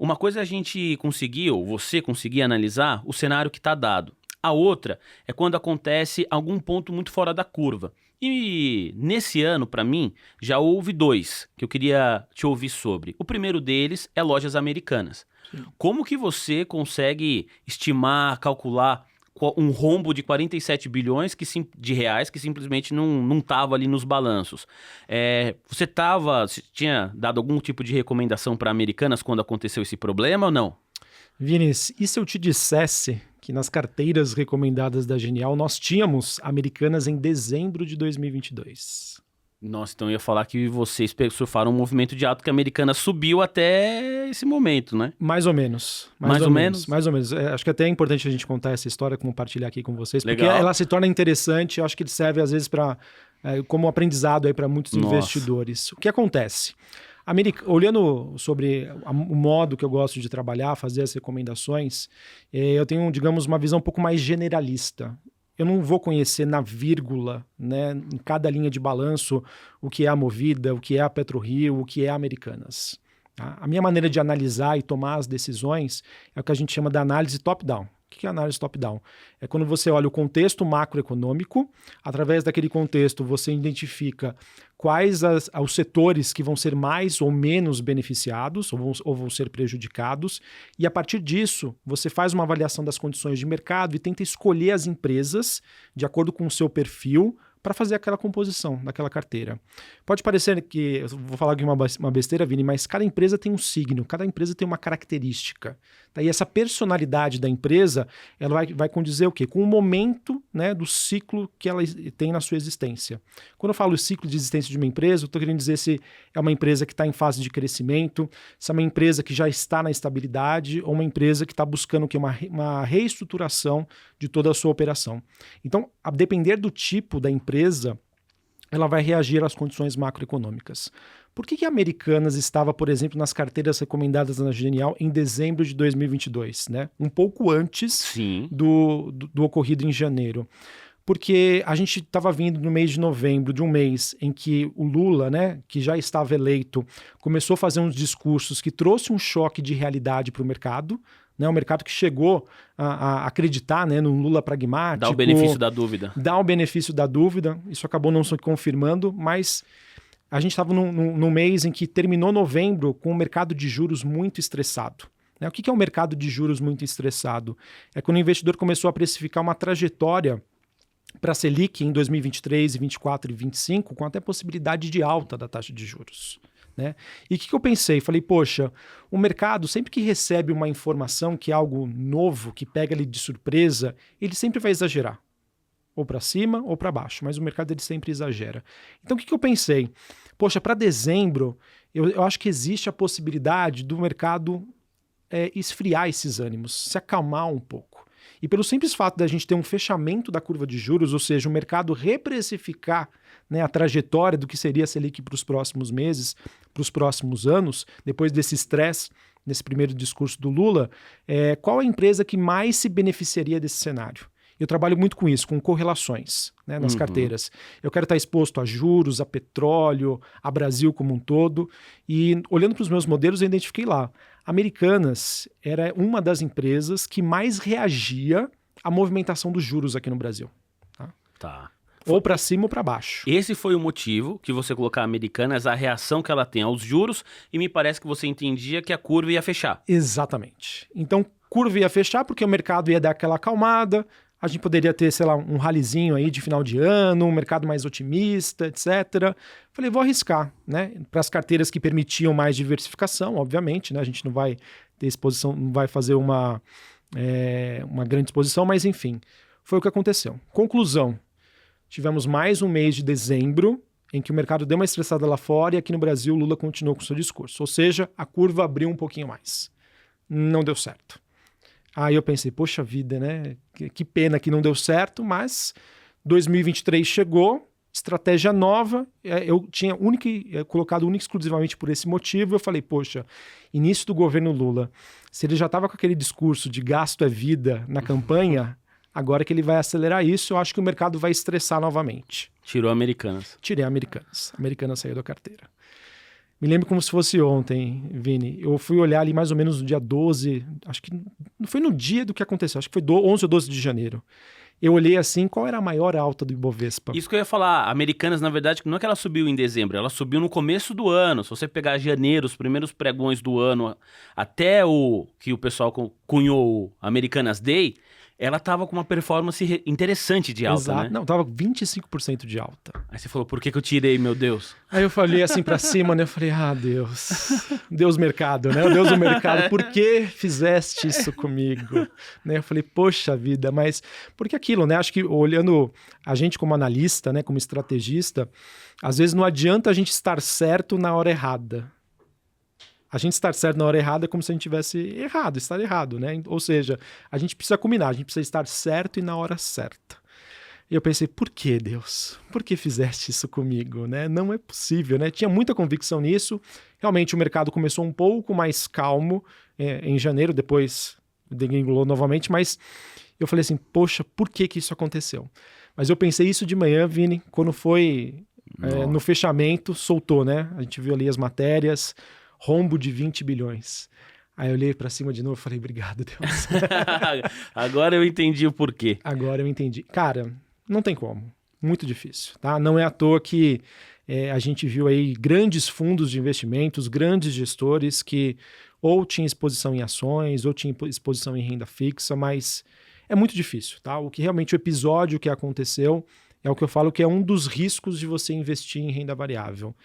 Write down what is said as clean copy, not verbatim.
Uma coisa é a gente conseguir, ou você conseguir analisar o cenário que está dado. A outra é quando acontece algum ponto muito fora da curva. E nesse ano, para mim, já houve dois que eu queria te ouvir sobre. O primeiro deles é lojas americanas. Sim. Como que você consegue estimar, calcular um rombo de 47 bilhões de reais que simplesmente não estava ali nos balanços? Você tinha dado algum tipo de recomendação para Americanas quando aconteceu esse problema ou não? Vinícius, e se eu te dissesse que nas carteiras recomendadas da Genial nós tínhamos Americanas em dezembro de 2022? Nossa, então eu ia falar que vocês surfaram um movimento de alta que a Americanas subiu até esse momento, né? Mais ou menos. Mais ou menos? Mais ou menos. Acho que até é importante a gente contar essa história, compartilhar aqui com vocês, Legal. Porque ela se torna interessante, eu acho que ele serve às vezes como aprendizado para muitos investidores. O que acontece? Olhando sobre o modo que eu gosto de trabalhar, fazer as recomendações, eu tenho, digamos, uma visão um pouco mais generalista. Eu não vou conhecer na vírgula, né, em cada linha de balanço, o que é a Movida, o que é a PetroRio, o que é a Americanas. Tá? A minha maneira de analisar e tomar as decisões é o que a gente chama de análise top-down. O que é análise top-down? É quando você olha o contexto macroeconômico, através daquele contexto você identifica quais os setores que vão ser mais ou menos beneficiados ou vão ser prejudicados, e a partir disso você faz uma avaliação das condições de mercado e tenta escolher as empresas de acordo com o seu perfil para fazer aquela composição daquela carteira. Pode parecer que, eu vou falar aqui uma besteira, Vini, mas cada empresa tem um signo, cada empresa tem uma característica. Tá? E essa personalidade da empresa, ela vai condizer o quê? Com o momento, né, do ciclo que ela tem na sua existência. Quando eu falo ciclo de existência de uma empresa, eu estou querendo dizer se é uma empresa que está em fase de crescimento, se é uma empresa que já está na estabilidade ou uma empresa que está buscando o quê? Uma reestruturação de toda a sua operação. Então, a depender do tipo da empresa, ela vai reagir às condições macroeconômicas. Por que a Americanas estava, por exemplo, nas carteiras recomendadas na Genial em dezembro de 2022, né? Um pouco antes do ocorrido em janeiro? Porque a gente estava vindo no mês de novembro, de um mês em que o Lula, né, que já estava eleito, começou a fazer uns discursos que trouxe um choque de realidade para o mercado, né, o mercado que chegou a acreditar, né, no Lula pragmático. Dá o benefício da dúvida. Dá o benefício da dúvida, isso acabou não se confirmando, mas a gente estava num mês em que terminou novembro com o mercado de juros muito estressado. O que é um mercado de juros muito estressado? É quando o investidor começou a precificar uma trajetória para a Selic em 2023, 2024 e 2025, com até possibilidade de alta da taxa de juros. Né? E o que eu pensei? Falei, poxa, o mercado, sempre que recebe uma informação que é algo novo, que pega ele de surpresa, ele sempre vai exagerar. Ou para cima ou para baixo, mas o mercado ele sempre exagera. Então o que eu pensei? Poxa, para dezembro, eu acho que existe a possibilidade do mercado esfriar esses ânimos, se acalmar um pouco. E pelo simples fato da gente ter um fechamento da curva de juros, ou seja, o mercado reprecificar, né, a trajetória do que seria a Selic para os próximos meses, para os próximos anos, depois desse estresse, nesse primeiro discurso do Lula, qual a empresa que mais se beneficiaria desse cenário? Eu trabalho muito com isso, com correlações, né, nas carteiras. Eu quero estar exposto a juros, a petróleo, a Brasil como um todo. E olhando para os meus modelos, eu identifiquei lá. Americanas era uma das empresas que mais reagia à movimentação dos juros aqui no Brasil. Tá. Ou para cima ou para baixo. Esse foi o motivo que você colocar a Americanas, a reação que ela tem aos juros, e me parece que você entendia que a curva ia fechar. Exatamente. Então, curva ia fechar porque o mercado ia dar aquela acalmada, a gente poderia ter, sei lá, um ralizinho aí de final de ano, um mercado mais otimista, etc. Falei, vou arriscar, né? Para as carteiras que permitiam mais diversificação, obviamente, né? A gente não vai ter exposição, não vai fazer uma grande exposição, mas enfim, foi o que aconteceu. Conclusão, tivemos mais um mês de dezembro em que o mercado deu uma estressada lá fora e aqui no Brasil o Lula continuou com o seu discurso. Ou seja, a curva abriu um pouquinho mais. Não deu certo. Aí eu pensei, poxa vida, né? Que pena que não deu certo, mas 2023 chegou, estratégia nova, eu tinha colocado única e exclusivamente por esse motivo, eu falei, poxa, início do governo Lula, se ele já estava com aquele discurso de gasto é vida na campanha, agora que ele vai acelerar isso, eu acho que o mercado vai estressar novamente. Tirou Americanas. Tirei Americanas. Americanas saiu da carteira. Me lembro como se fosse ontem, Vini. Eu fui olhar ali mais ou menos no dia 12, acho que não foi no dia do que aconteceu, acho que foi 11 ou 12 de janeiro. Eu olhei assim, qual era a maior alta do Ibovespa? Isso que eu ia falar, Americanas, na verdade, não é que ela subiu em dezembro, ela subiu no começo do ano. Se você pegar janeiro, os primeiros pregões do ano, até o que o pessoal cunhou o Americanas Day, ela tava com uma performance interessante de alta, Exato. né? Não, tava 25% de alta. Aí você falou, por que eu tirei, meu Deus? Aí eu falei assim pra cima, né? Eu falei, Deus. Deus mercado, né? Deus do mercado, por que fizeste isso comigo? Né? Eu falei, poxa vida, mas... Porque aquilo, né? Acho que olhando a gente como analista, né? Como estrategista, às vezes não adianta a gente estar certo na hora errada. A gente estar certo na hora errada é como se a gente tivesse errado, estar errado, né? Ou seja, a gente precisa combinar, a gente precisa estar certo e na hora certa. E eu pensei, por que, Deus? Por que fizeste isso comigo, né? Não é possível, né? Tinha muita convicção nisso. Realmente o mercado começou um pouco mais calmo em janeiro, depois degringolou novamente, mas eu falei assim, poxa, por que isso aconteceu? Mas eu pensei isso de manhã, Vini, quando foi no fechamento, soltou, né? A gente viu ali as matérias, rombo de 20 bilhões. Aí eu olhei pra cima de novo e falei, obrigado, Deus. Agora eu entendi o porquê. Agora eu entendi. Cara, não tem como. Muito difícil, tá? Não é à toa que a gente viu aí grandes fundos de investimentos, grandes gestores que ou tinham exposição em ações, ou tinham exposição em renda fixa, mas é muito difícil, tá? O que realmente o episódio que aconteceu é o que eu falo que é um dos riscos de você investir em renda variável.